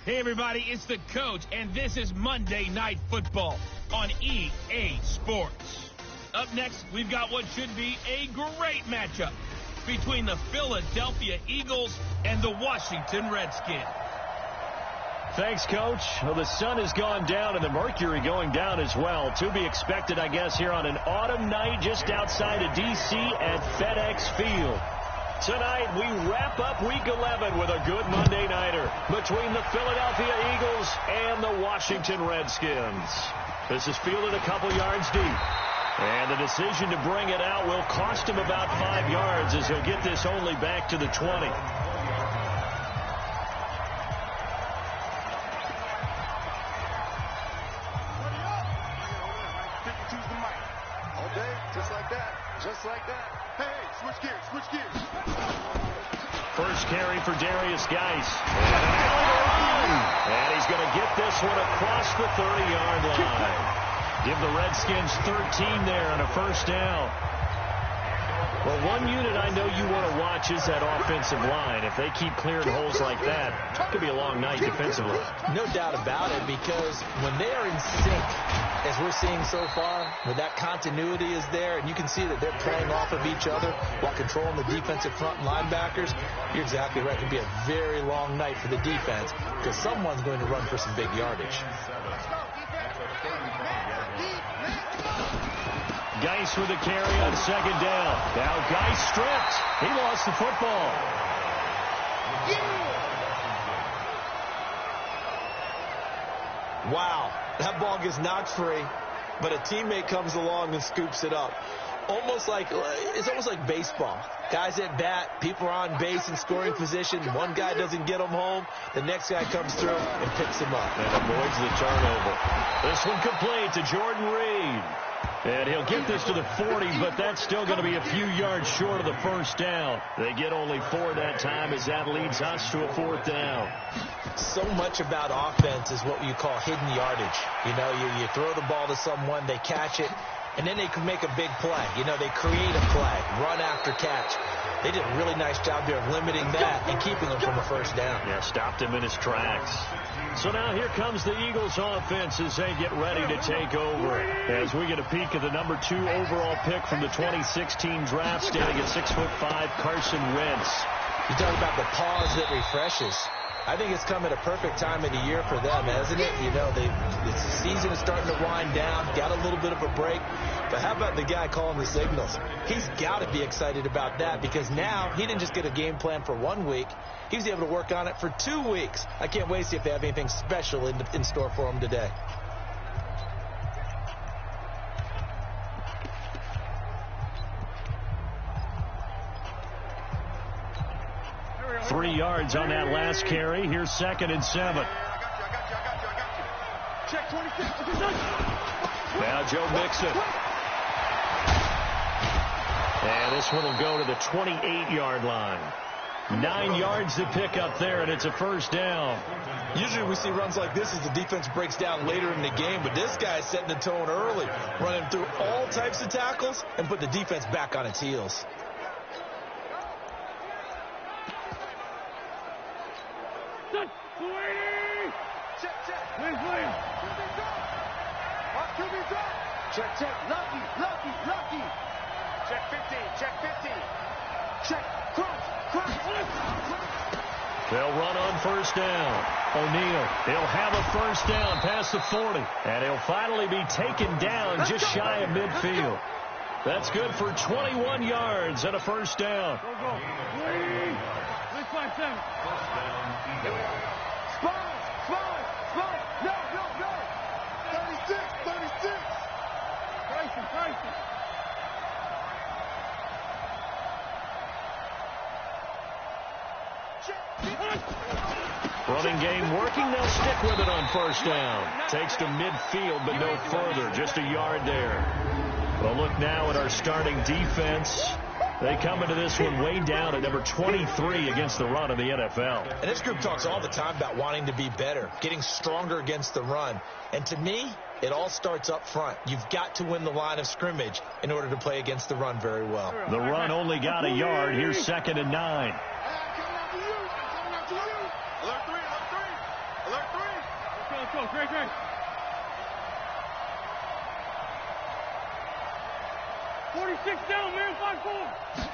Hey, everybody, it's the coach, and this is Monday Night Football on EA Sports. Up next, we've got what should be a great matchup between the Philadelphia Eagles and the Washington Redskins. Thanks, Coach. Well, the sun has gone down and the mercury going down as well. To be expected, I guess, here on an autumn night just outside of D.C. at FedEx Field. Tonight, we wrap up Week 11 with a good Monday nighter between the Philadelphia Eagles and the Washington Redskins. This is fielded a couple yards deep. And the decision to bring it out will cost him about 5 yards as he'll get this only back to the 20. Just like that. Hey, switch gears. First carry for Darius Geis. And he's going to get this one across the 30-yard line. Give the Redskins 13 there on a first down. Well, one unit I know you want to watch is that offensive line. If they keep clearing holes like that, it could be a long night defensively. No doubt about it, because when they are in sync, as we're seeing so far, when that continuity is there, and you can see that they're playing off of each other while controlling the defensive front and linebackers, you're exactly right. It could be a very long night for the defense because someone's going to run for some big yardage. Geis with a carry on second down. Now Geis stripped. He lost the football. Wow, that ball gets knocked free, but a teammate comes along and scoops it up. It's almost like baseball. Guys at bat, people are on base in scoring position. One guy doesn't get them home. The next guy comes through and picks him up. And avoids the turnover. This one complete to Jordan Reed. And he'll get this to the 40, but that's still going to be a few yards short of the first down. They get only 4 that time as that leads us to a 4th down. So much about offense is what you call hidden yardage. You know, you throw the ball to someone, they catch it, and then they can make a big play. You know, they create a play, run after catch. They did a really nice job here of limiting that and keeping him from a first down. Yeah, stopped him in his tracks. So now here comes the Eagles offense as they get ready to take over. As we get a peek at the number 2 overall pick from the 2016 draft, standing at 6'5", Carson Wentz. You talk about the pause that refreshes. I think it's come at a perfect time of the year for them, hasn't it? You know, the season is starting to wind down, got a little bit of a break. But how about the guy calling the signals? He's got to be excited about that because now he didn't just get a game plan for 1 week. He was able to work on it for 2 weeks. I can't wait to see if they have anything special in store for him today. Three yards on that last carry. Here's 2nd and 7. I got you. Check 26. Now Joe Mixon. And this one will go to the 28-yard line. 9 yards to pick up there, and it's a first down. Usually we see runs like this as the defense breaks down later in the game, but this guy's setting the tone early, running through all types of tackles and put the defense back on its heels. Check. Lucky. Check 15. Check. Cross. They'll run on first down. O'Neal, he'll have a first down past the 40. And he'll finally be taken down just shy of midfield. That's good for 21 yards and a first down. Go. 657. Spot. No. 36. Tyson. Running game working. They'll stick with it on first down. Takes to midfield, but no further. Just a yard there. Well, look now at our starting defense. They come into this one way down at number 23 against the run in the NFL. And this group talks all the time about wanting to be better, getting stronger against the run. And to me, it all starts up front. You've got to win the line of scrimmage in order to play against the run very well. The run only got a yard. Here's 2nd and 9. Alert 3. Great. Down, man, 5-4.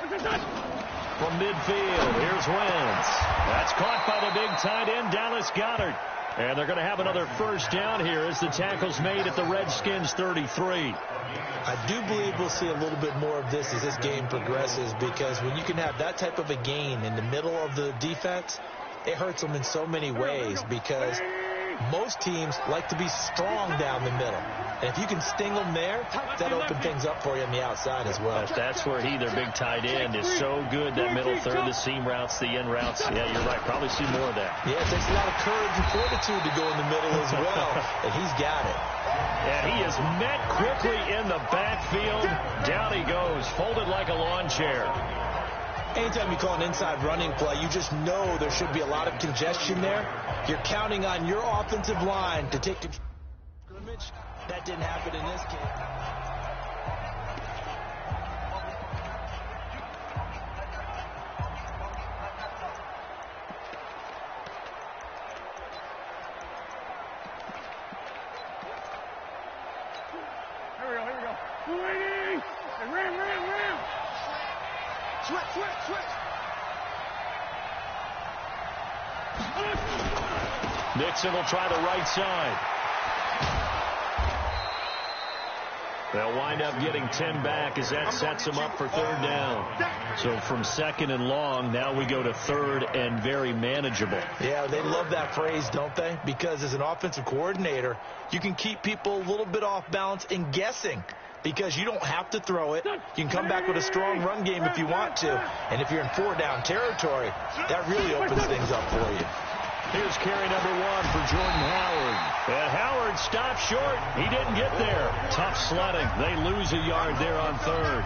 From midfield, here's Wentz. That's caught by the big tight end, Dallas Goedert. And they're going to have another first down here as the tackle's made at the Redskins' 33. I do believe we'll see a little bit more of this as this game progresses, because when you can have that type of a gain in the middle of the defense, it hurts them in so many ways, because most teams like to be strong down the middle. And if you can sting them there, that opens things up for you on the outside as well. That's where their big tight end, is so good, that middle third, the seam routes, the in routes. Yeah, you're right. Probably see more of that. Yeah, it takes a lot of courage and fortitude to go in the middle as well, and he's got it. And he is met quickly in the backfield. Down he goes, folded like a lawn chair. Anytime you call an inside running play, you just know there should be a lot of congestion there. You're counting on your offensive line to take control of the scrimmage. That didn't happen in this game. Here we go. Swing! And ram! Switch! Nixon will try the right side. They'll wind up getting 10 back as that sets them up for third down. So from second and long, now we go to third and very manageable. Yeah, they love that phrase, don't they? Because as an offensive coordinator, you can keep people a little bit off balance and guessing, because you don't have to throw it. You can come back with a strong run game if you want to. And if you're in 4-down territory, that really opens things up for you. Here's carry number 1 for Jordan Howard. And Howard stopped short. He didn't get there. Tough sledding. They lose a yard there on third.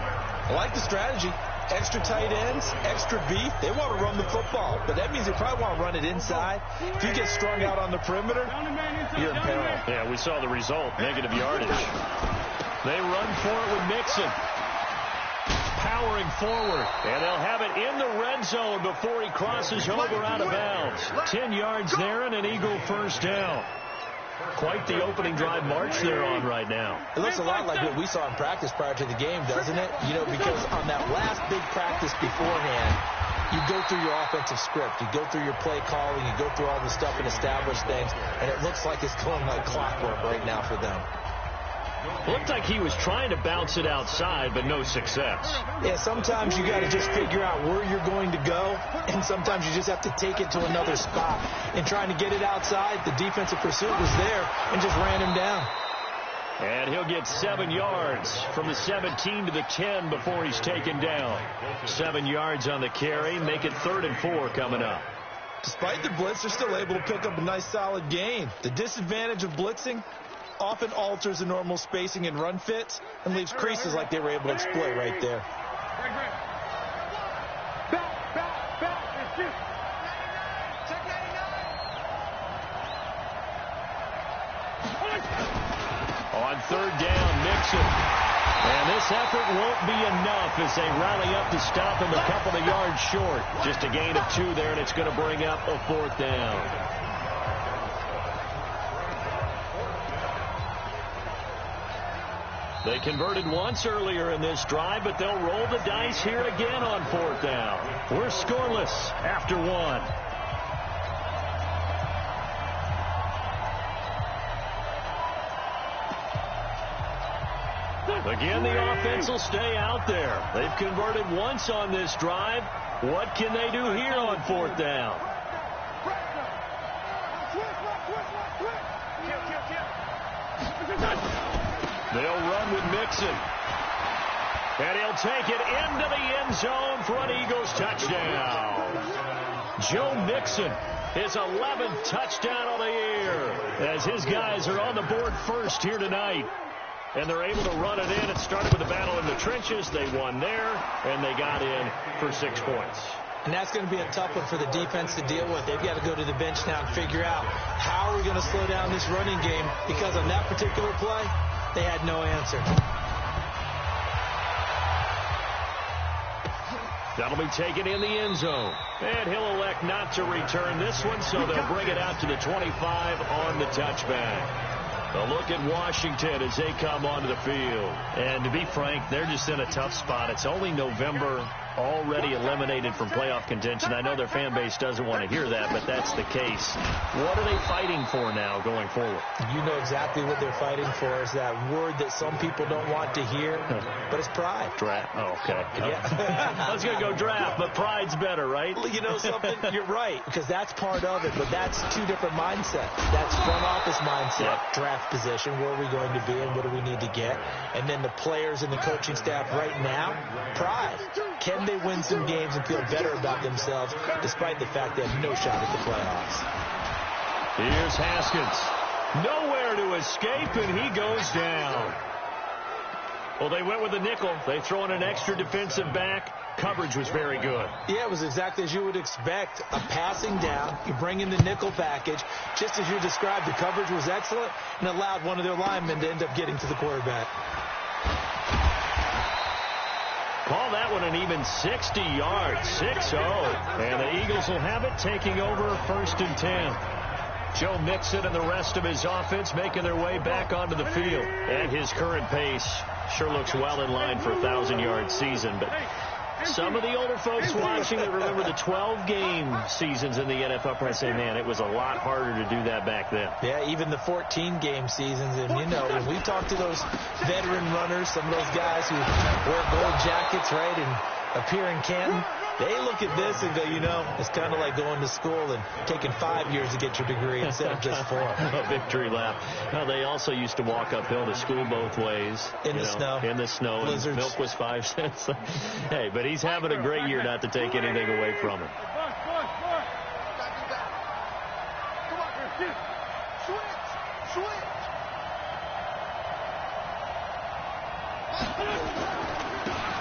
I like the strategy. Extra tight ends, extra beef. They want to run the football, but that means they probably want to run it inside. If you get strung out on the perimeter, you're in peril. Yeah, we saw the result. Negative yardage. They run for it with Mixon. Powering forward, and they'll have it in the red zone before he crosses over out of bounds. 10 yards there and an Eagle first down. Quite the opening drive march they're on right now. It looks a lot like what we saw in practice prior to the game, doesn't it? You know, because on that last big practice beforehand, you go through your offensive script, you go through your play calling, you go through all the stuff and establish things, and it looks like it's going like clockwork right now for them. Looked like he was trying to bounce it outside, but no success. Yeah, sometimes you got to just figure out where you're going to go, and sometimes you just have to take it to another spot. In trying to get it outside, the defensive pursuit was there and just ran him down. And he'll get 7 yards from the 17 to the 10 before he's taken down. 7 yards on the carry, make it 3rd and 4 coming up. Despite the blitz, they're still able to pick up a nice solid gain. The disadvantage of blitzing often alters the normal spacing and run fits and leaves creases like they were able to exploit right there. On 3rd down, Mixon. And this effort won't be enough as they rally up to stop him a couple of yards short. Just a gain of 2 there, and it's going to bring up a 4th down. They converted once earlier in this drive, but they'll roll the dice here again on 4th down. We're scoreless after 1. Again, the offense will stay out there. They've converted once on this drive. What can they do here on 4th down? They'll run with Mixon. And he'll take it into the end zone for an Eagles touchdown. Joe Mixon, his 11th touchdown of the year, as his guys are on the board first here tonight. And they're able to run it in. It started with a battle in the trenches. They won there, and they got in for 6 points. And that's going to be a tough one for the defense to deal with. They've got to go to the bench now and figure out how are we going to slow down this running game, because on that particular play, they had no answer. That'll be taken in the end zone. And he'll elect not to return this one, so they'll bring it out to the 25 on the touchback. A look at Washington as they come onto the field. And to be frank, they're just in a tough spot. It's only November, already eliminated from playoff contention. I know their fan base doesn't want to hear that, but that's the case. What are they fighting for now going forward? You know exactly what they're fighting for. Is that word that some people don't want to hear, but it's pride. Draft. Oh, okay. Yeah. I was going to go draft, but pride's better, right? You know something? You're right, because that's part of it, but that's two different mindsets. That's front office mindset, draft position, where are we going to be and what do we need to get? And then the players and the coaching staff right now, pride. Can they win some games and feel better about themselves despite the fact they have no shot at the playoffs? Here's Haskins. Nowhere to escape, and he goes down. Well, they went with the nickel. They throw in an extra defensive back. Coverage was very good. Yeah, it was exactly as you would expect. A passing down. You bring in the nickel package. Just as you described, the coverage was excellent and allowed one of their linemen to end up getting to the quarterback. Call that one an even 60 yards, 6-0. And the Eagles will have it, taking over 1st and 10. Joe Mixon and the rest of his offense making their way back onto the field. At his current pace, sure looks well in line for a 1,000-yard season. But some of the older folks watching that remember the 12-game seasons in the NFL probably say, man, it was a lot harder to do that back then. Yeah, even the 14-game seasons. And, you know, when we talk to those veteran runners, some of those guys who wear gold jackets, right, and appear in Canton, they look at this and go, you know, it's kind of like going to school and taking 5 years to get your degree instead of just 4. A victory lap. Well, they also used to walk uphill to school both ways. In the snow. In the snow. Blizzards. Milk was 5 cents. Hey, but he's having a great year, not to take anything away from him.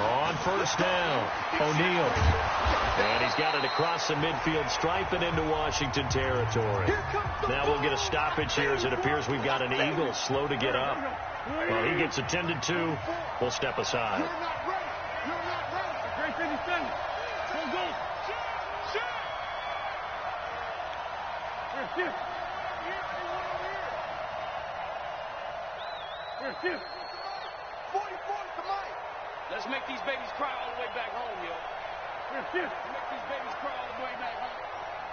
On 1st down, O'Neal. And he's got it across the midfield stripe and into Washington territory. Now we'll get a stoppage here as it appears we've got an Eagle slow to get up. Well, he gets attended to. We'll step aside. Let's make these babies cry all the way back home, yo. Let's make these babies cry all the way back home.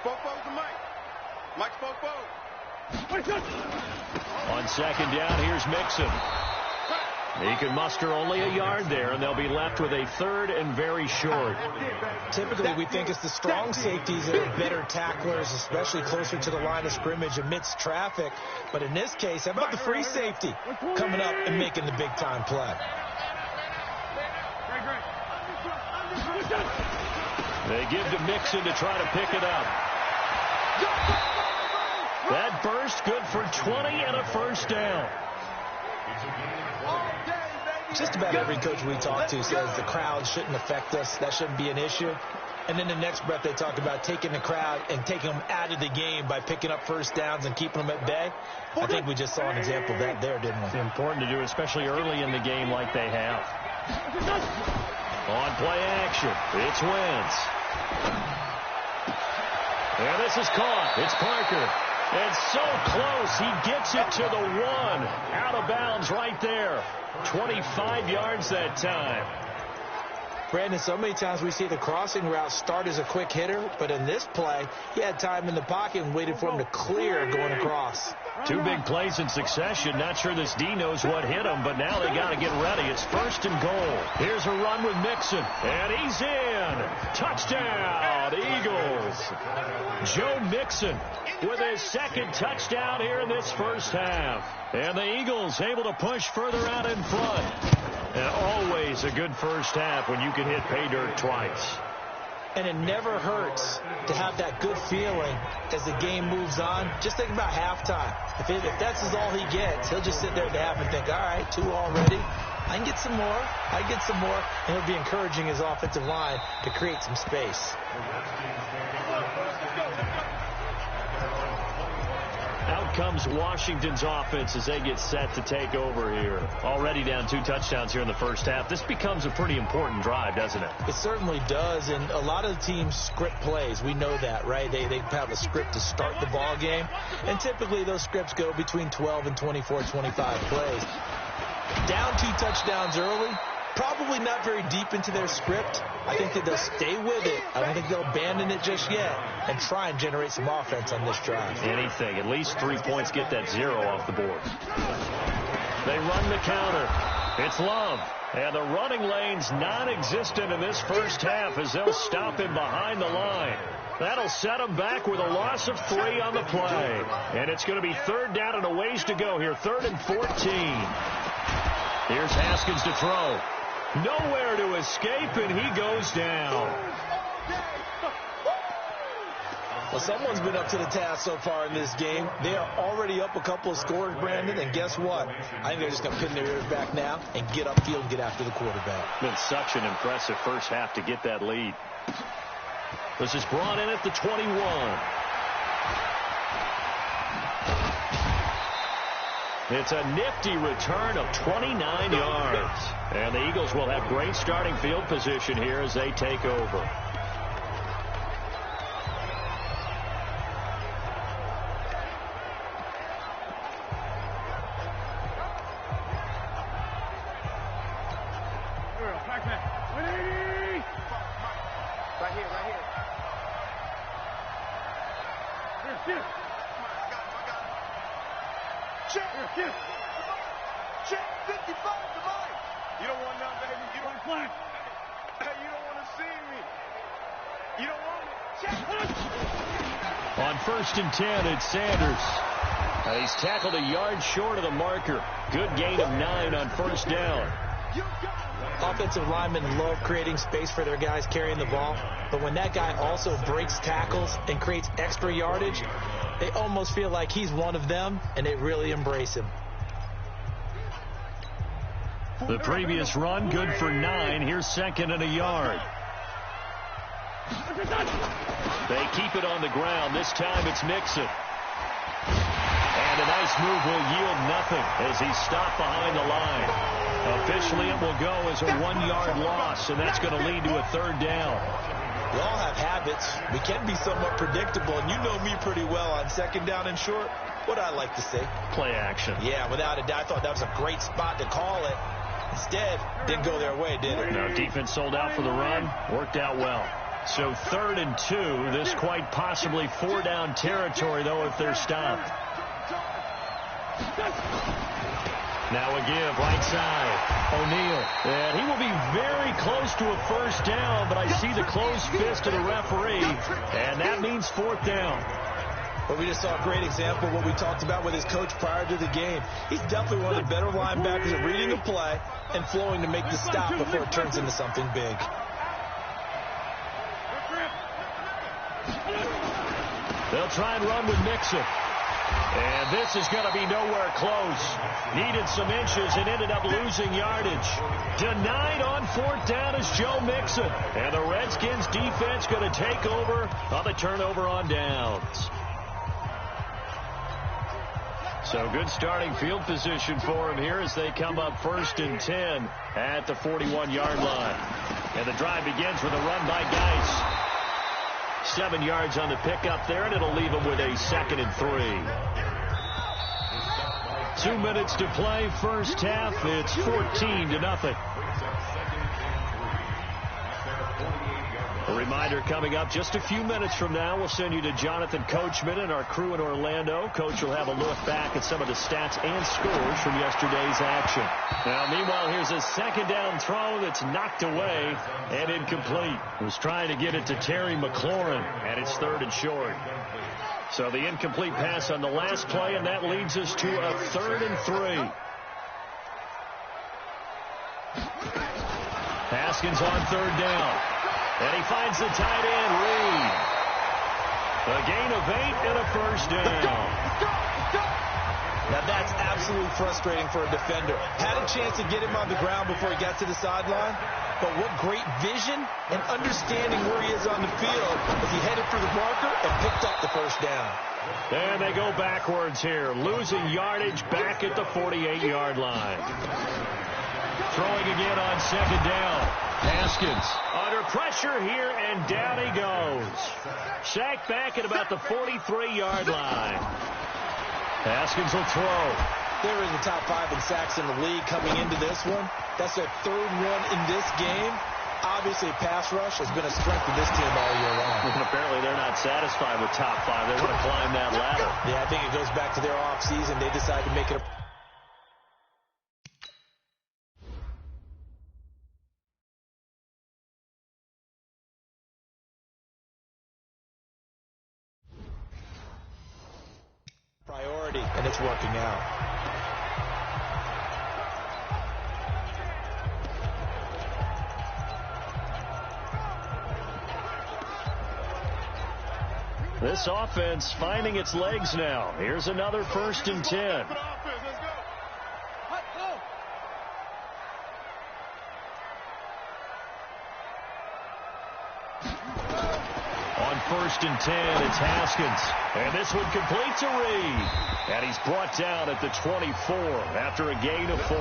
Fofo's the Mike. Mike's Fofo. On 2nd down, here's Mixon. He can muster only a yard there, and they'll be left with a 3rd and very short. Typically, we think it's the strong safeties that are better tacklers, especially closer to the line of scrimmage amidst traffic. But in this case, how about the free safety coming up and making the big-time play? They give to Mixon to try to pick it up. That burst good for 20 and a 1st down. Just about every coach we talk to says the crowd shouldn't affect us. That shouldn't be an issue. And then the next breath they talk about taking the crowd and taking them out of the game by picking up 1st downs and keeping them at bay. I think we just saw an example of that there, didn't we? It's important to do, especially early in the game like they have. On play action, it's Wentz. And this is caught. It's Parker. And so close, he gets it to the 1. Out of bounds right there. 25 yards that time. Brandon, so many times we see the crossing route start as a quick hitter, but in this play, he had time in the pocket and waited for him to clear going across. 2 big plays in succession. Not sure this D knows what hit him, but now they got to get ready. It's 1st and goal. Here's a run with Mixon, and he's in. Touchdown, Eagles. Joe Mixon with his 2nd touchdown here in this 1st half. And the Eagles able to push further out in front. And always a good 1st half when you can hit pay dirt twice. And it never hurts to have that good feeling as the game moves on. Just think about halftime. If that's all he gets, he'll just sit there at the half and think, all right, 2 already. I can get some more. I can get some more. And he'll be encouraging his offensive line to create some space. Out comes Washington's offense as they get set to take over here. Already down 2 touchdowns here in the first half. This becomes a pretty important drive, doesn't it? It certainly does, and a lot of the teams script plays. We know that, right? They have a script to start the ball game, and typically those scripts go between 12 and 24, 25 plays. Down 2 touchdowns early, probably not very deep into their script. I think that they'll stay with it. I don't think they'll abandon it just yet and try and generate some offense on this drive. Anything. At least 3 points, get that 0 off the board. They run the counter. It's Love. And the running lane's non-existent in this first half as they'll stop him behind the line. That'll set him back with a loss of 3 on the play. And it's going to be 3rd down and a ways to go here. 3rd and 14. Here's Haskins to throw. Nowhere to escape, and he goes down. Well, someone's been up to the task so far in this game. They are already up a couple of scores, Brandon, and guess what? I think they're just going to pin their ears back now and get upfield and get after the quarterback. Been such an impressive first half to get that lead. This is brought in at the 21. It's a nifty return of 29 yards. And the Eagles will have great starting field position here as they take over. Right here. Here. Check 55 to Mike. You don't want none, baby. You don't want it. You don't want to see me. You don't want it. Check. On 1st and 10, it's Sanders. He's tackled a yard short of the marker. Good gain of 9 on 1st down. Offensive linemen love creating space for their guys carrying the ball, but when that guy also breaks tackles and creates extra yardage, they almost feel like he's one of them, and they really embrace him. The previous run, good for 9. Here's 2nd and a yard. They keep it on the ground. This time it's Mixon. And a nice move will yield nothing as he's stopped behind the line. Officially, it will go as a 1-yard loss, and that's going to lead to a 3rd down. We all have habits. We can be somewhat predictable, and you know me pretty well on 2nd down and short. What I like to say? Play action. Yeah, without a doubt. I thought that was a great spot to call it. Instead, didn't go their way, did it? No, defense sold out for the run. Worked out well. So 3rd and 2. This quite possibly 4-down territory, though, if they're stopped. Now a give, right side. O'Neal. And he will be very close to a 1st down, but I see the closed fist of the referee, and that means 4th down. Well, we just saw a great example of what we talked about with his coach prior to the game. He's definitely one of the better linebackers at reading a play and flowing to make the stop before it turns into something big. They'll try and run with Mixon. And this is going to be nowhere close. Needed some inches and ended up losing yardage. Denied on 4th down is Joe Mixon. And the Redskins defense going to take over on the turnover on downs. So good starting field position for him here as they come up 1st and 10 at the 41-yard line. And the drive begins with a run by Geis. 7 yards on the pickup there, and it'll leave him with a 2nd and 3. 2 minutes to play, first half. It's 14-0. A reminder coming up just a few minutes from now. We'll send you to Jonathan Coachman and our crew in Orlando. Coach will have a look back at some of the stats and scores from yesterday's action. Now, meanwhile, here's a 2nd down throw that's knocked away and incomplete. Was trying to get it to Terry McLaurin, and it's 3rd and short. So the incomplete pass on the last play, and that leads us to a 3rd and 3. Haskins on 3rd down. And he finds the tight end, Reed. A gain of 8 and a 1st down. Now that's absolutely frustrating for a defender. Had a chance to get him on the ground before he got to the sideline, but what great vision and understanding where he is on the field as he headed for the marker and picked up the first down. And they go backwards here, losing yardage back at the 48-yard line. Throwing again on second down. Haskins under pressure here, and down he goes. Sacked back at about the 43-yard line. Haskins will throw. They're in the top 5 in sacks in the league coming into this one. That's their third one in this game. Obviously, pass rush has been a strength of this team all year long. And apparently, they're not satisfied with top 5. They want to climb that ladder. Yeah, I think it goes back to their offseason. They decided to make it a priority, and it's working out. This offense finding its legs now. Here's another 1st and 10. On 1st and 10, it's Haskins. And this one completes a read. And he's brought down at the 24 after a gain of 4.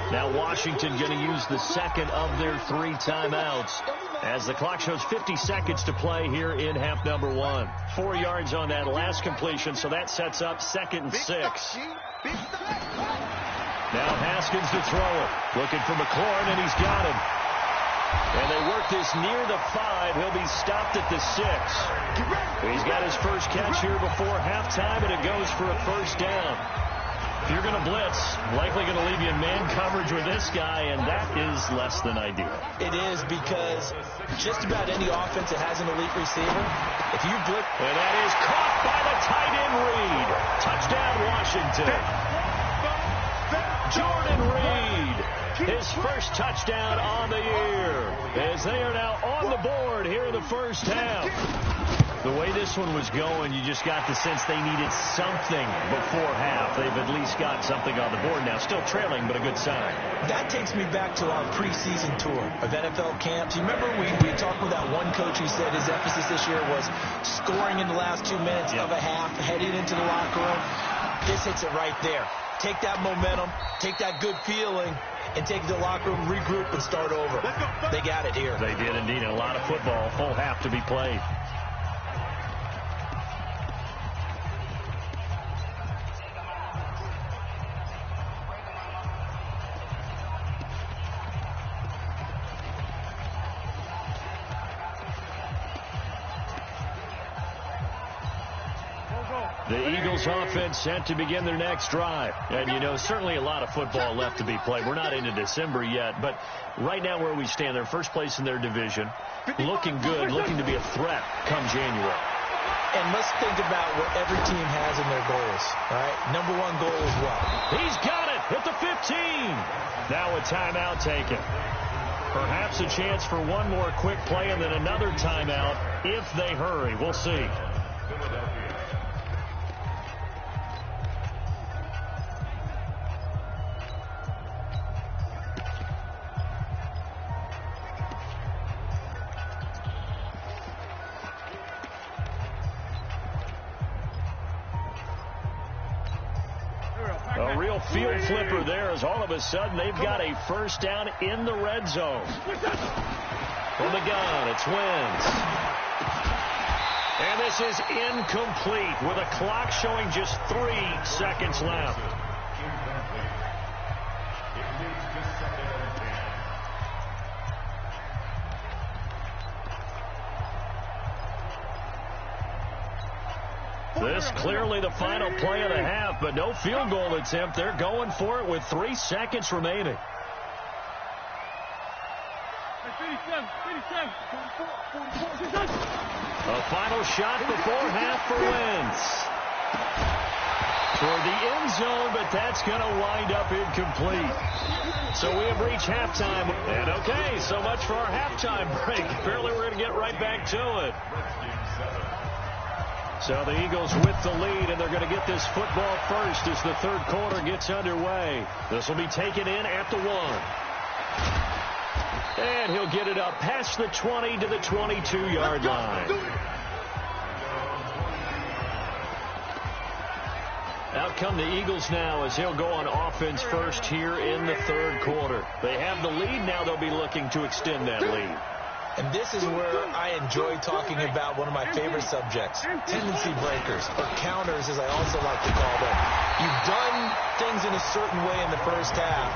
Now Washington going to use the second of their 3 timeouts as the clock shows 50 seconds to play here in half number 1. 4 yards on that last completion, so that sets up 2nd and 6. Now Haskins to throw it. Looking for McLaurin, and he's got him. And they work this near the 5. He'll be stopped at the 6. He's got his first catch here before halftime, and it goes for a 1st down. If you're going to blitz, likely going to leave you in man coverage with this guy, and that is less than ideal. It is, because just about any offense that has an elite receiver, if you blitz... And that is caught by the tight end Reed. Touchdown, Washington. Jordan Reed, his first touchdown on the year, as they are now on the board here in the first half. The way this one was going, you just got the sense they needed something before half. They've at least got something on the board now. Still trailing, but a good sign. That takes me back to our preseason tour of NFL camps. You remember we talked with that one coach who said his emphasis this year was scoring in the last 2 minutes of a half, heading into the locker room. This hits it right there. Take that momentum, take that good feeling, and take it to the locker room, regroup, and start over. They got it here. They did indeed. A lot of football, full half to be played. The Eagles offense set to begin their next drive. And, you know, certainly a lot of football left to be played. We're not into December yet, but right now where we stand, they're first place in their division, looking good, looking to be a threat come January. And let's think about what every team has in their goals, all right? Number 1 goal is what? He's got it at the 15. Now a timeout taken. Perhaps a chance for one more quick play and then another timeout if they hurry. We'll see. A real field flipper there as all of a sudden they've got a first down in the red zone. From the gun, it's Wentz. And this is incomplete with a clock showing just 3 seconds left. This clearly the final play of the half, but no field goal attempt. They're going for it with 3 seconds remaining. A final shot before half for Wentz. Toward the end zone, but that's going to wind up incomplete. So we have reached halftime. And okay, so much for our halftime break. Apparently we're going to get right back to it. So the Eagles with the lead, and they're going to get this football first as the third quarter gets underway. This will be taken in at the 1. And he'll get it up past the 20 to the 22-yard line. Out come the Eagles now as he'll go on offense first here in the third quarter. They have the lead. Now they'll be looking to extend that lead. And this is where I enjoy talking about one of my favorite subjects, tendency breakers, or counters as I also like to call them. You've done things in a certain way in the first half,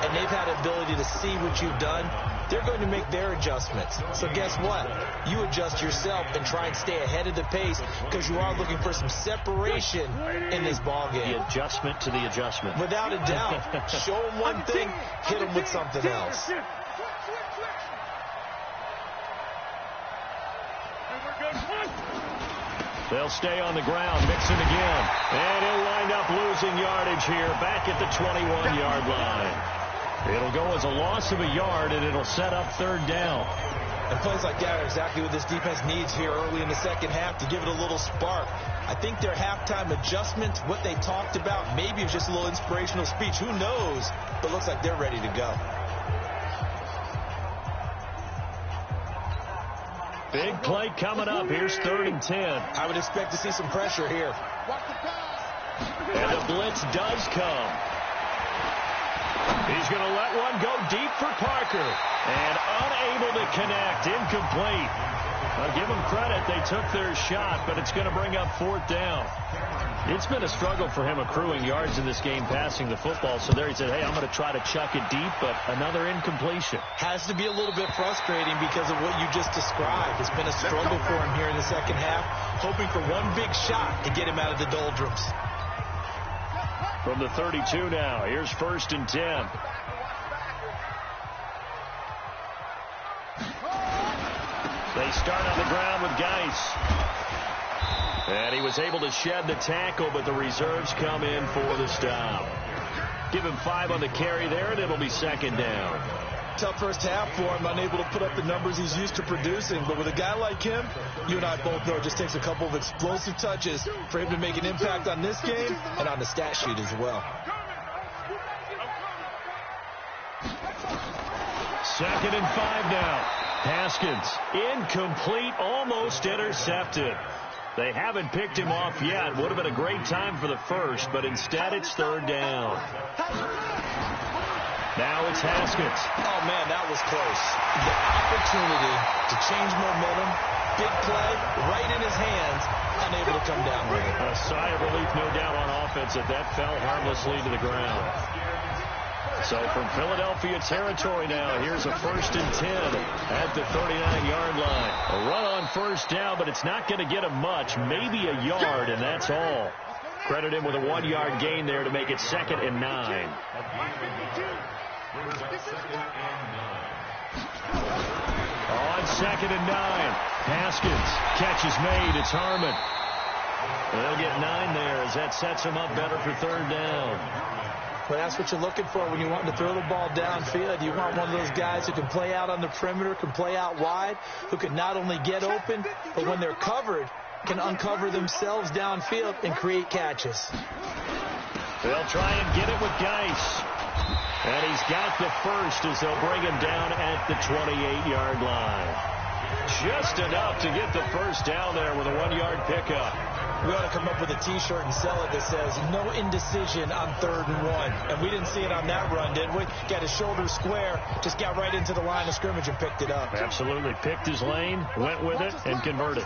and they've had the ability to see what you've done. They're going to make their adjustments. So guess what? You adjust yourself and try and stay ahead of the pace because you are looking for some separation in this ball game. The adjustment to the adjustment. Without a doubt. Show them one thing, hit them with something else. They'll stay on the ground, mixing again. And he'll wind up losing yardage here back at the 21-yard line. It'll go as a loss of a yard, and it'll set up third down. And plays like that are exactly what this defense needs here early in the second half to give it a little spark. I think their halftime adjustments, what they talked about, maybe it's just a little inspirational speech. Who knows? But it looks like they're ready to go. Big play coming up. Here's 3rd and 10. I would expect to see some pressure here. And the blitz does come. He's going to let one go deep for Parker. And unable to connect. Incomplete. I'll give them credit. They took their shot, but it's going to bring up 4th down. It's been a struggle for him accruing yards in this game passing the football. So there he said, hey, I'm going to try to chuck it deep, but another incompletion. Has to be a little bit frustrating because of what you just described. It's been a struggle for him here in the second half, hoping for one big shot to get him out of the doldrums. From the 32 now, here's 1st and 10. They start on the ground with Geis. And he was able to shed the tackle, but the reserves come in for the stop. Give him 5 on the carry there, and it'll be 2nd down. Tough first half for him, unable to put up the numbers he's used to producing. But with a guy like him, you and I both know it just takes a couple of explosive touches for him to make an impact on this game and on the stat sheet as well. 2nd and 5 now. Haskins, incomplete, almost intercepted. They haven't picked him off yet. Would have been a great time for the first, but instead it's 3rd down. Now it's Haskins. Oh, man, that was close. The opportunity to change momentum, big play, right in his hands, unable to come down with it. A sigh of relief, no doubt, on offense that fell harmlessly to the ground. So from Philadelphia territory now, here's a 1st and 10 at the 39-yard line. A run on 1st down, but it's not going to get him much, maybe a yard, and that's all. Credit him with a 1-yard gain there to make it 2nd and 9. On 2nd and 9, Haskins, catch is made, it's Harmon. They'll get 9 there as that sets him up better for 3rd down. Well, that's what you're looking for when you want to throw the ball downfield. You want one of those guys who can play out on the perimeter, can play out wide, who can not only get open, but when they're covered, can uncover themselves downfield and create catches. They'll try and get it with Geis. And he's got the first as they'll bring him down at the 28-yard line. Just enough to get the first down there with a 1-yard pickup. We ought to come up with a T-shirt and sell it that says, no indecision on 3rd and 1. And we didn't see it on that run, did we? Got his shoulder square, just got right into the line of scrimmage and picked it up. Absolutely. Picked his lane, went with it, and converted.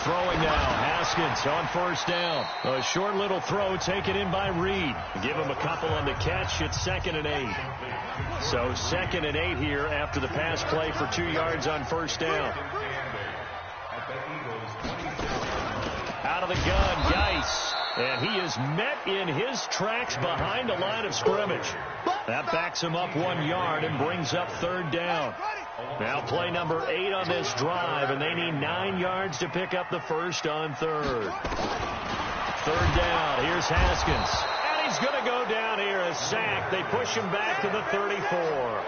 Throwing now, Haskins on 1st down. A short little throw taken in by Reed. Give him a couple on the catch. It's 2nd and 8. So 2nd and 8 here after the pass play for 2 yards on 1st down. Out of the gun, Geis. And he is met in his tracks behind the line of scrimmage. That backs him up 1 yard and brings up 3rd down. Now play number 8 on this drive, and they need 9 yards to pick up the first on 3rd. 3rd down, here's Haskins. And he's going to go down here, a sack. They push him back to the 34.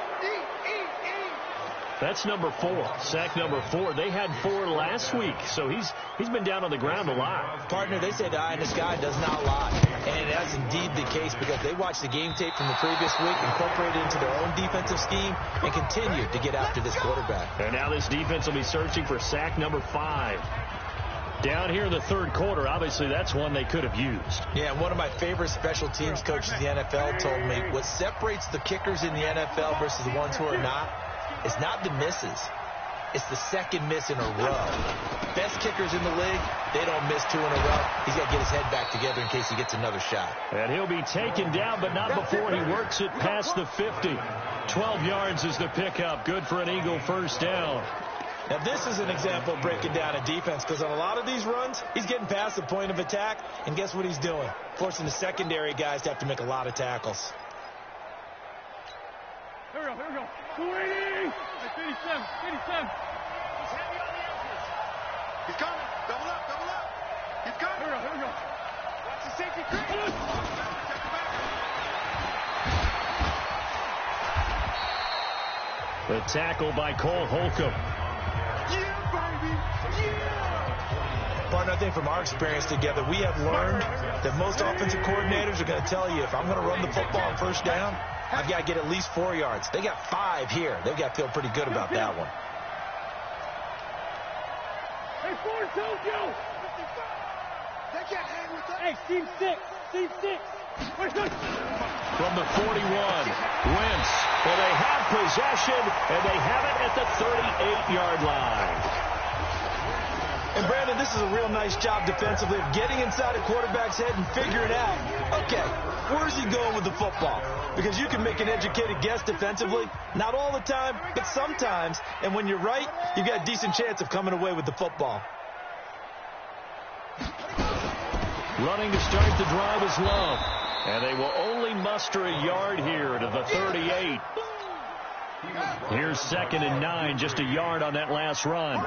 That's number 4. Sack number 4. They had 4 last week, so he's been down on the ground a lot. Partner, they say the eye in the sky does not lie. And that's indeed the case because they watched the game tape from the previous week, incorporated it into their own defensive scheme, and continued to get after this quarterback. And now this defense will be searching for sack number 5. Down here in the third quarter, obviously that's one they could have used. Yeah, one of my favorite special teams coaches in the NFL told me what separates the kickers in the NFL versus the ones who are not is not the misses. It's the second miss in a row. Best kickers in the league, they don't miss 2 in a row. He's got to get his head back together in case he gets another shot. And he'll be taken down, but not before he works it past the 50. 12 yards is the pickup. Good for an Eagle first down. Now, this is an example of breaking down a defense because on a lot of these runs, he's getting past the point of attack, and guess what he's doing? Forcing the secondary guys to have to make a lot of tackles. Here we go. 280. 87. He's heavy on the edges. He's coming. Double up. He's coming. Here we go. Watch the safety creep. Check it back. The tackle by Cole Holcomb. Yeah, baby. Yeah. Partner, I think from our experience together, we have learned that most offensive coordinators are going to tell you, if I'm going to run the football on first down, I've got to get at least 4 yards. They got 5 here. They've got to feel pretty good about that one. Hey, 4 Tokyo. They can't hang with us. Hey, team 6. From the 41, Wentz. Well, they have possession, and they have it at the 38-yard line. And, Brandon, this is a real nice job defensively of getting inside a quarterback's head and figuring out, okay, where's he going with the football? Because you can make an educated guess defensively. Not all the time, but sometimes. And when you're right, you've got a decent chance of coming away with the football. Running to start the drive is Love. And they will only muster a yard here to the 38. Here's 2nd and 9, just a yard on that last run.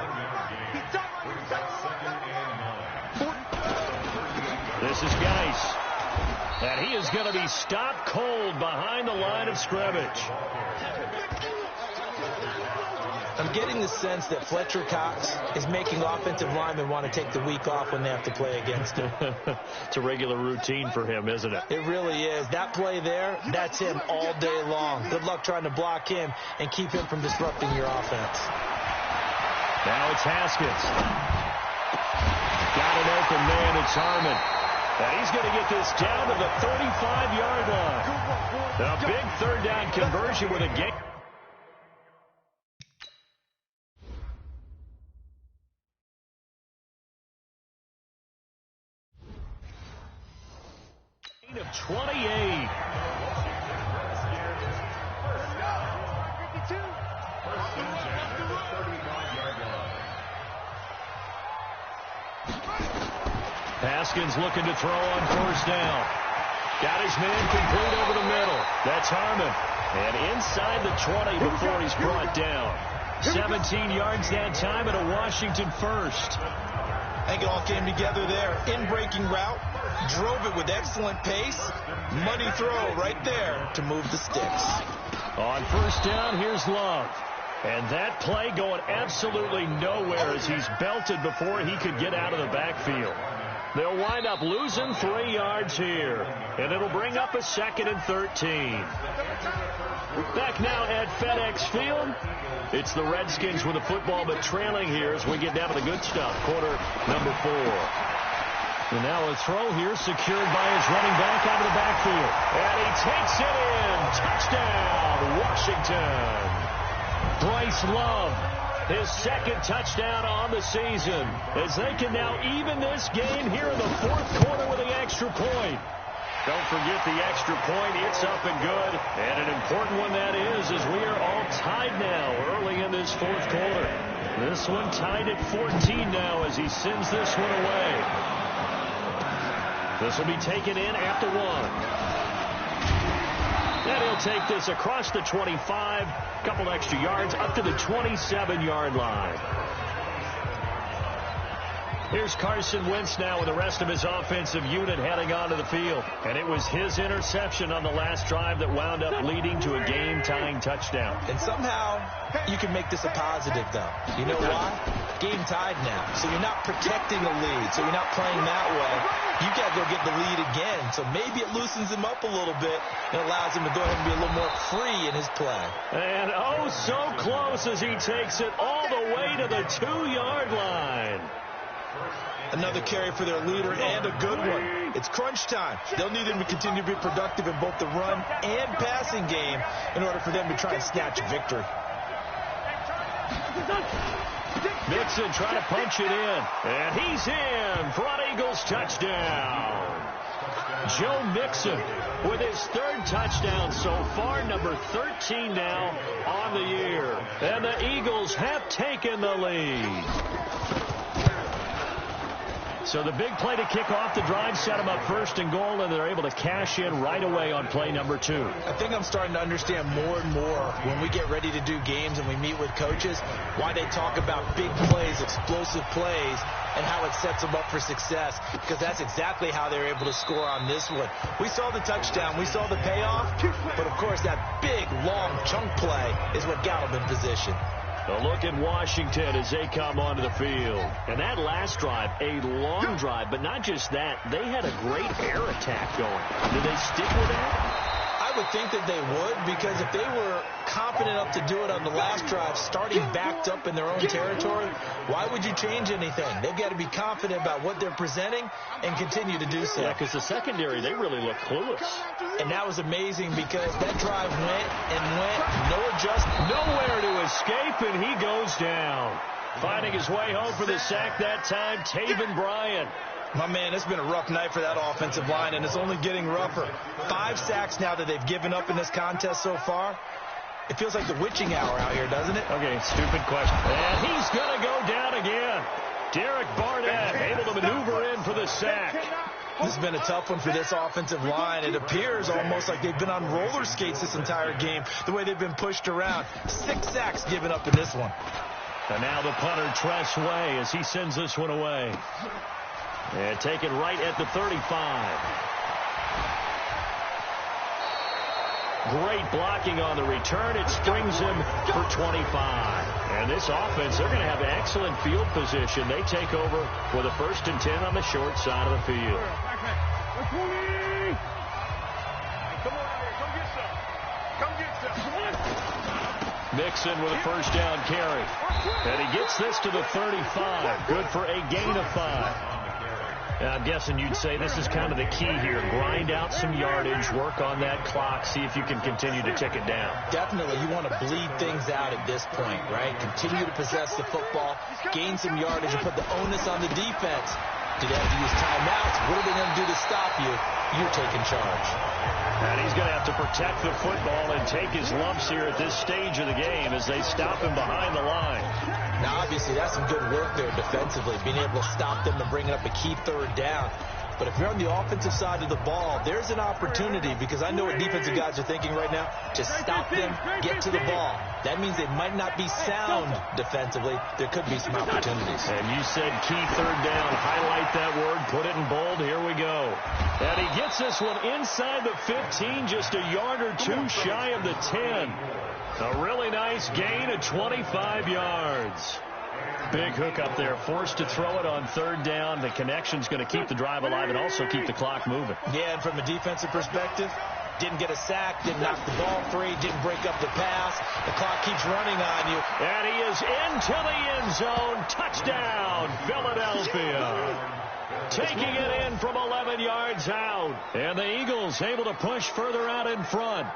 This is Geis. And he is going to be stopped cold behind the line of scrimmage. I'm getting the sense that Fletcher Cox is making offensive linemen want to take the week off when they have to play against him. It's a regular routine for him, isn't it? It really is. That play there, that's him all day long. Good luck trying to block him and keep him from disrupting your offense. Now it's Haskins. Got an open man. It's Harmon. And he's going to get this down to the 35-yard line. A big third down conversion with a game. Of 28. Haskins looking to throw on first down. Got his man complete over the middle. That's Harmon. And inside the 20 before he's brought down. 17 yards that time and a Washington first. I think it all came together there. In-breaking route. Drove it with excellent pace. Money throw right there to move the sticks. On first down, here's Love. And that play going absolutely nowhere as he's belted before he could get out of the backfield. They'll wind up losing 3 yards here. And it'll bring up a 2nd and 13. Back now at FedEx Field. It's the Redskins with the football, but trailing here as we get down to the good stuff. Quarter number 4. And now a throw here secured by his running back out of the backfield. And he takes it in. Touchdown, Washington. Bryce Love, his 2nd touchdown on the season, as they can now even this game here in the 4th quarter with an extra point. Don't forget the extra point. It's up and good. And an important one that is, as we are all tied now early in this 4th quarter. This one tied at 14 now as he sends this one away. This will be taken in at the 1. And he'll take this across the 25, a couple extra yards, up to the 27-yard line. Here's Carson Wentz now with the rest of his offensive unit heading onto the field. And it was his interception on the last drive that wound up leading to a game-tying touchdown. And somehow you can make this a positive, though. You know why? Game tied now. So you're not protecting a lead. So you're not playing that way. You got to go get the lead again. So maybe it loosens him up a little bit and allows him to go ahead and be a little more free in his play. And oh, so close as he takes it all the way to the 2-yard line. Another carry for their leader and a good one. It's crunch time. They'll need him to continue to be productive in both the run and passing game in order for them to try and snatch a victory. Mixon trying to punch it in. And he's in for an Eagles touchdown. Joe Mixon with his 3rd touchdown so far, number 13 now on the year. And the Eagles have taken the lead. So the big play to kick off the drive set them up 1st and goal, and they're able to cash in right away on play number 2. I think I'm starting to understand more and more when we get ready to do games and we meet with coaches why they talk about big plays, explosive plays, and how it sets them up for success, because that's exactly how they were able to score on this one. We saw the touchdown. We saw the payoff, but, of course, that big, long chunk play is what got them in position. A look at Washington as they come onto the field. And that last drive, a long drive, but not just that. They had a great air attack going. Did they stick with that? I would think that they would, because if they were confident enough to do it on the last drive, starting backed up in their own territory, why would you change anything? They've got to be confident about what they're presenting and continue to do so. Yeah, because the secondary, they really look clueless. And that was amazing because that drive went and went, no adjustment. Nowhere to escape, and he goes down. Finding his way home for the sack that time, Taven Bryan. My man, it's been a rough night for that offensive line, and it's only getting rougher. 5 sacks now that they've given up in this contest so far. It feels like the witching hour out here, doesn't it? Okay, stupid question. And he's going to go down again. Derek Barnett able to maneuver in for the sack. This has been a tough one for this offensive line. It appears almost like they've been on roller skates this entire game, the way they've been pushed around. 6 sacks given up in this one. And now the punter, Tress Way, as he sends this one away. And taken right at the 35. Great blocking on the return. It springs him for 25. And this offense, they're going to have excellent field position. They take over with a 1st and 10 on the short side of the field. Come on out here. Come get some. Come get some. Mixon with a 1st down carry. And he gets this to the 35. Good for a gain of 5. I'm guessing you'd say this is kind of the key here. Grind out some yardage, work on that clock, see if you can continue to tick it down. Definitely. You want to bleed things out at this point, right? Continue to possess the football, gain some yardage, and put the onus on the defense. Do they have to use timeouts? What are they going to do to stop you? You're taking charge. And he's going to have to protect the football and take his lumps here at this stage of the game as they stop him behind the line. Now, obviously, that's some good work there defensively, being able to stop them and bringing up a key 3rd down. But if you're on the offensive side of the ball, there's an opportunity, because I know what defensive guys are thinking right now, to stop them, get to the ball. That means they might not be sound defensively. There could be some opportunities. And you said key 3rd down. Highlight that word. Put it in bold. Here we go. And he gets this one inside the 15, just a yard or 2 shy of the 10. A really nice gain of 25 yards. Big hook up there, forced to throw it on 3rd down. The connection's going to keep the drive alive and also keep the clock moving. Yeah, and from a defensive perspective, didn't get a sack, didn't knock the ball free, didn't break up the pass. The clock keeps running on you. And he is into the end zone. Touchdown, Philadelphia. Taking it in from 11 yards out. And the Eagles able to push further out in front.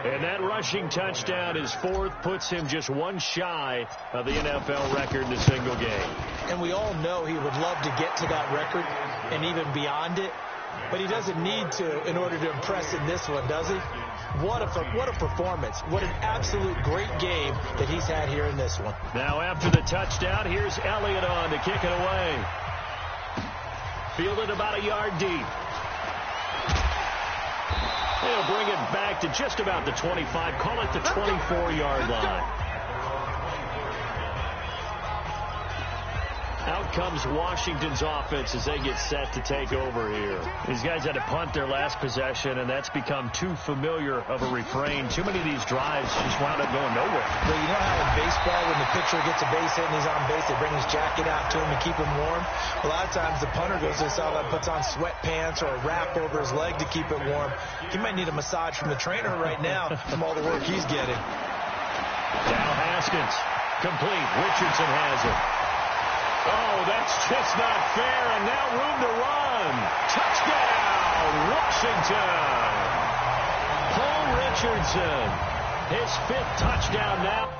And that rushing touchdown, his 4th, puts him just 1 shy of the NFL record in a single game. And we all know he would love to get to that record and even beyond it. But he doesn't need to in order to impress in this one, does he? What a performance. What an absolute great game that he's had here in this one. Now after the touchdown, here's Elliott on to kick it away. Fielded about a yard deep. They'll bring it back to just about the 25. Call it the 24-yard line. Out comes Washington's offense as they get set to take over here. These guys had to punt their last possession, and that's become too familiar of a refrain. Too many of these drives just wound up going nowhere. Well, you know how in baseball, when the pitcher gets a base hit and he's on base, they bring his jacket out to him to keep him warm? A lot of times the punter goes to the sideline, puts on sweatpants or a wrap over his leg to keep it warm. He might need a massage from the trainer right now from all the work he's getting. Now Haskins. Complete. Richardson has it. Oh, that's just not fair, and now room to run. Touchdown, Washington. Paul Richardson, his 5th touchdown now.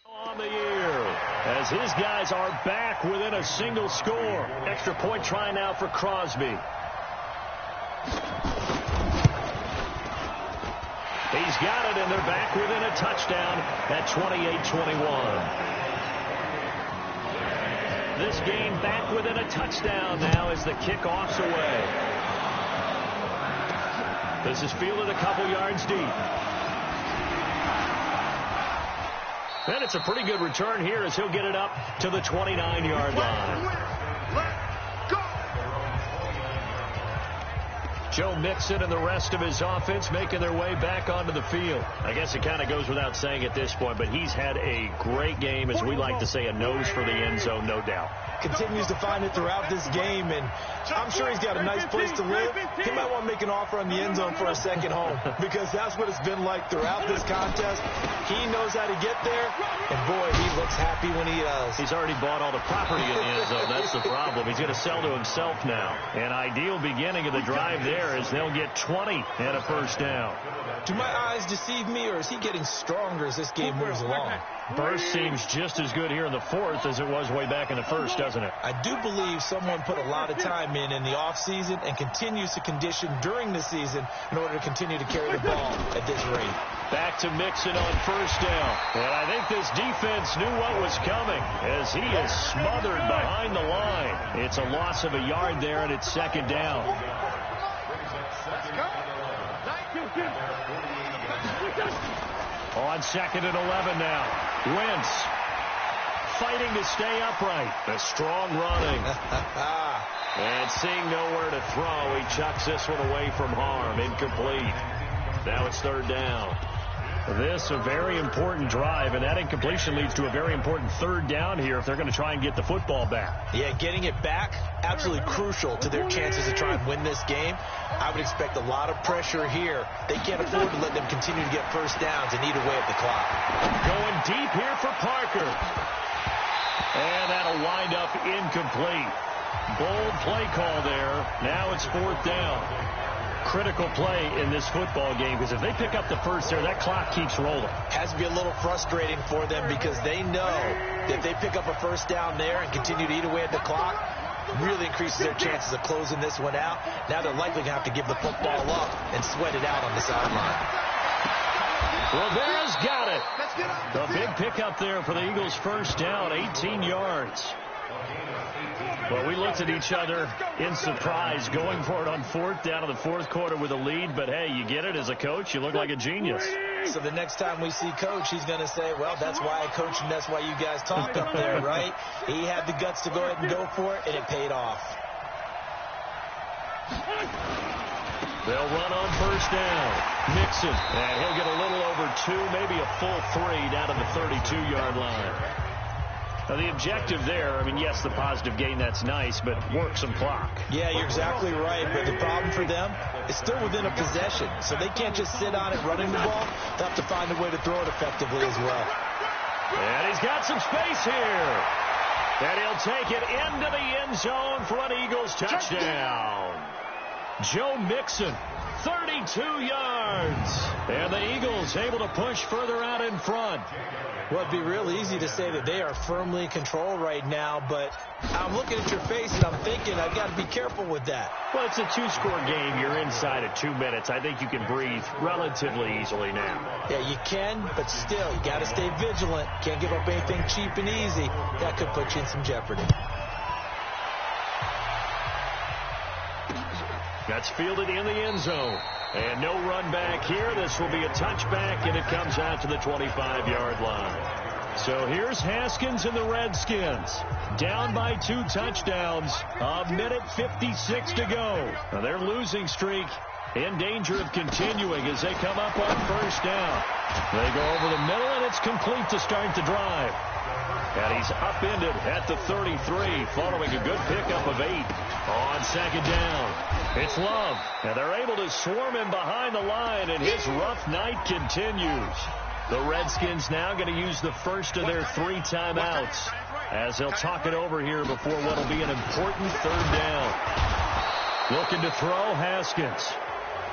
On the year, as his guys are back within a single score. Extra point try now for Crosby. He's got it, and they're back within a touchdown at 28-21. This game back within a touchdown now as the kickoff's away. This is fielded a couple yards deep. And it's a pretty good return here as he'll get it up to the 29-yard line. Joe Mixon and the rest of his offense making their way back onto the field. I guess it kind of goes without saying at this point, but he's had a great game, as we like to say, a nose for the end zone, no doubt. Continues to find it throughout this game, and I'm sure he's got a nice place to live. He might want to make an offer on the end zone for a second home, because that's what it's been like throughout this contest. He knows how to get there, and boy, he looks happy when he does. He's already bought all the property in the end zone. That's the problem. He's going to sell to himself now. An ideal beginning of the drive there as they'll get 20 and a first down. Do my eyes deceive me, or is he getting stronger as this game moves along? Burst seems just as good here in the 4th as it was way back in the 1st, doesn't it? I do believe someone put a lot of time in the offseason and continues to condition during the season in order to continue to carry the ball at this rate. Back to Mixon on first down. And I think this defense knew what was coming as he is smothered behind the line. It's a loss of a yard there, and it's 2nd down. On 2nd and 11 now. Wentz fighting to stay upright. The strong running. And seeing nowhere to throw, he chucks this one away from harm. Incomplete. Now it's 3rd down. This a very important drive, and that incompletion leads to a very important 3rd down here if they're going to try and get the football back. Yeah, getting it back, absolutely crucial to their chances to try and win this game. I would expect a lot of pressure here. They can't afford to let them continue to get first downs and eat away at the clock. Going deep here for Parker. And that'll wind up incomplete. Bold play call there. Now it's 4th down. Critical play in this football game, because if they pick up the first there, that clock keeps rolling. Has to be a little frustrating for them because they know that if they pick up a first down there and continue to eat away at the clock, really increases their chances of closing this one out. Now they're likely going to have to give the football up and sweat it out on the sideline. Rivera's got it. The big pickup there for the Eagles' first down, 18 yards. Well, we looked at each other in surprise going for it on 4th down in the 4th quarter with a lead. But, hey, you get it as a coach. You look like a genius. So the next time we see Coach, he's going to say, well, that's why I coach and that's why you guys talk up there, right? He had the guts to go ahead and go for it, and it paid off. They'll run on first down. Mixon, and he'll get a little over 2, maybe a full 3 down to the 32-yard line. Now, the objective there, I mean, yes, the positive gain, that's nice, but work some clock. Yeah, you're exactly right, but the problem for them is still within a possession, so they can't just sit on it running the ball. They'll have to find a way to throw it effectively as well. And he's got some space here. And he'll take it into the end zone for an Eagles touchdown. Joe Mixon, 32 yards. And the Eagles able to push further out in front. Well, it'd be real easy to say that they are firmly in control right now, but I'm looking at your face and I'm thinking I've got to be careful with that. Well, it's a 2-score game. You're inside of 2 minutes. I think you can breathe relatively easily now. Yeah, you can, but still, you got to stay vigilant. Can't give up anything cheap and easy. That could put you in some jeopardy. That's fielded in the end zone. And no run back here. This will be a touchback, and it comes out to the 25-yard line. So here's Haskins and the Redskins. Down by 2 touchdowns. A minute 56 to go. Now their losing streak in danger of continuing as they come up on first down. They go over the middle, and it's complete to start the drive. And he's upended at the 33 following a good pickup of 8 on second down. It's Love, and they're able to swarm him behind the line, and his rough night continues. The Redskins now going to use the first of their 3 timeouts as they'll talk it over here before what will be an important third down. Looking to throw, Haskins.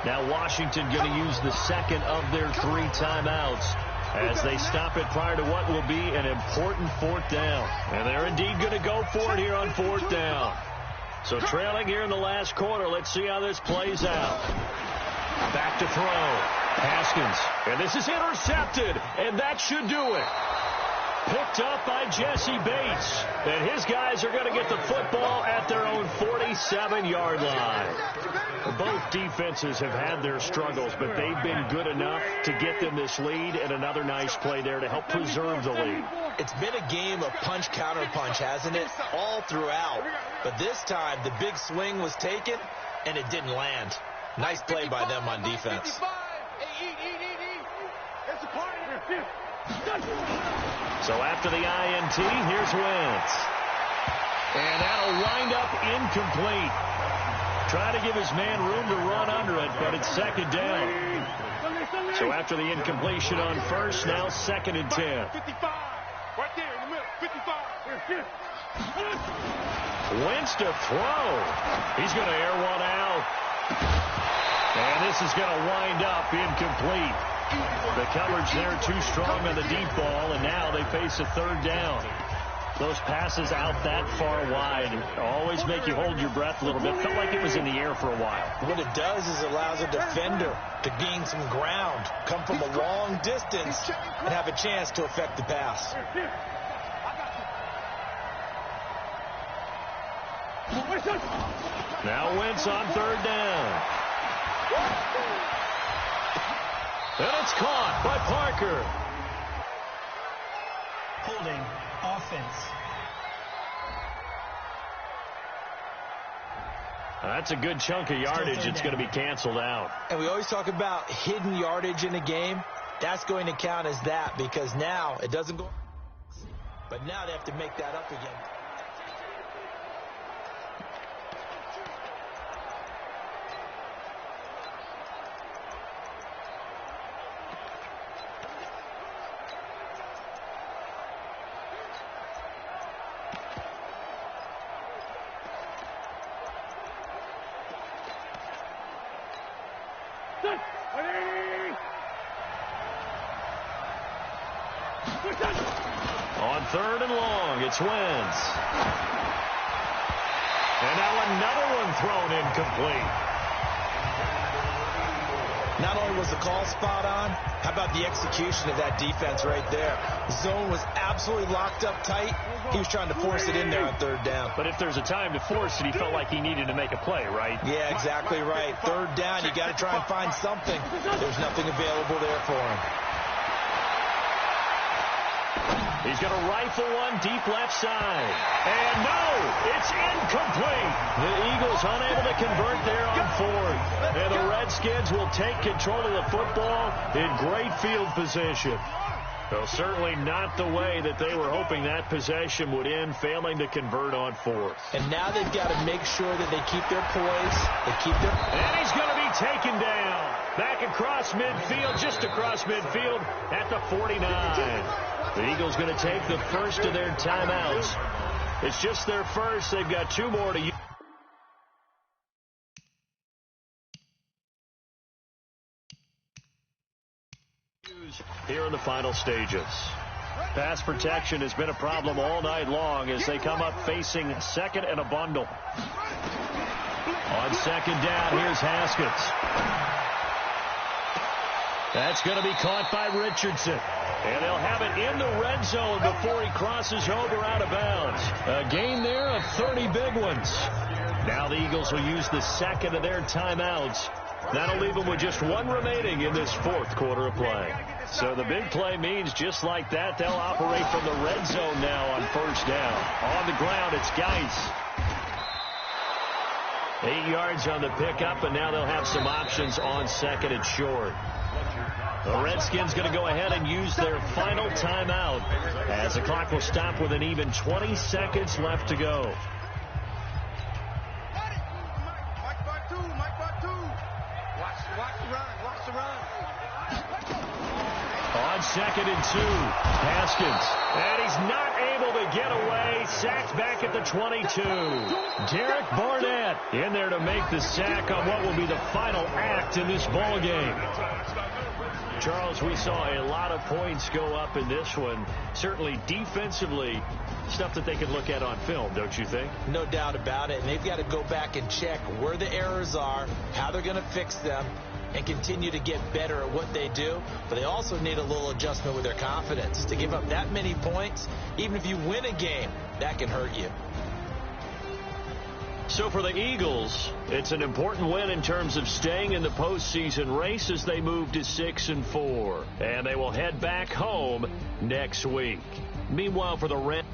Now Washington going to use the second of their 3 timeouts as they stop it prior to what will be an important 4th down. And they're indeed going to go for it here on 4th down. So trailing here in the last quarter, let's see how this plays out. Back to throw. Haskins. And this is intercepted, and that should do it. Picked up by Jesse Bates. And his guys are going to get the football at their own 47-yard line. Both defenses have had their struggles, but they've been good enough to get them this lead, and another nice play there to help preserve the lead. It's been a game of punch-counter-punch, hasn't it? All throughout. But this time, the big swing was taken, and it didn't land. Nice play by them on defense. So after the INT, here's Wentz. And that'll wind up incomplete. Trying to give his man room to run under it, but it's second down. So after the incompletion on first, now 2nd and 10. 55. Right there in the middle. 55. Wentz to throw. He's going to air one out. And this is going to wind up incomplete. The coverage there too strong on the deep ball, and now they face a 3rd down. Those passes out that far wide always make you hold your breath a little bit. Felt like it was in the air for a while. What it does is it allows a defender to gain some ground, come from a long distance, and have a chance to affect the pass. Now Wentz on 3rd down. And it's caught by Parker. Holding offense. That's a good chunk of yardage. It's going to be canceled out. And we always talk about hidden yardage in a game. That's going to count as that because now it doesn't go. But now they have to make that up again. On 3rd and long, it's Wentz. And now another one thrown incomplete. Not only was the call spot on, how about the execution of that defense right there? The zone was absolutely locked up tight. He was trying to force it in there on 3rd down. But if there's a time to force it, he felt like he needed to make a play, right? Yeah, exactly right. 3rd down, you got to try and find something. There's nothing available there for him. He's going to rifle one deep left side. And no, it's incomplete. The Eagles Eagles unable to convert there on fourth. And the Redskins will take control of the football in great field position. Well, certainly not the way that they were hoping that possession would end, failing to convert on fourth. And now they've got to make sure that they keep their poise. They keep their... And he's going to be taken down. Back across midfield, just across midfield at the 49. The Eagles going to take the first of their timeouts. It's just their first. They've got 2 more to use. Here in the final stages. Pass protection has been a problem all night long as they come up facing second and a bundle. On second down, here's Haskins. That's going to be caught by Richardson. And they'll have it in the red zone before he crosses over out of bounds. A gain there of 30 big ones. Now the Eagles will use the second of their timeouts. That'll leave them with just 1 remaining in this fourth quarter of play. So the big play means just like that, they'll operate from the red zone now on first down. On the ground, it's Geis. 8 yards on the pickup, and now they'll have some options on second and short. The Redskins going to go ahead and use their final timeout as the clock will stop with an even 20 seconds left to go. On second and 2, Haskins. And he's not able to get away. Sacked back at the 22. Derek Barnett in there to make the sack on what will be the final act in this ball game. Charles, we saw a lot of points go up in this one. Certainly defensively, stuff that they can look at on film, don't you think? No doubt about it. And they've got to go back and check where the errors are, how they're going to fix them, and continue to get better at what they do. But they also need a little adjustment with their confidence. To give up that many points, even if you win a game, that can hurt you. So for the Eagles, it's an important win in terms of staying in the postseason race as they move to 6-4. And they will head back home next week. Meanwhile, for the Reds,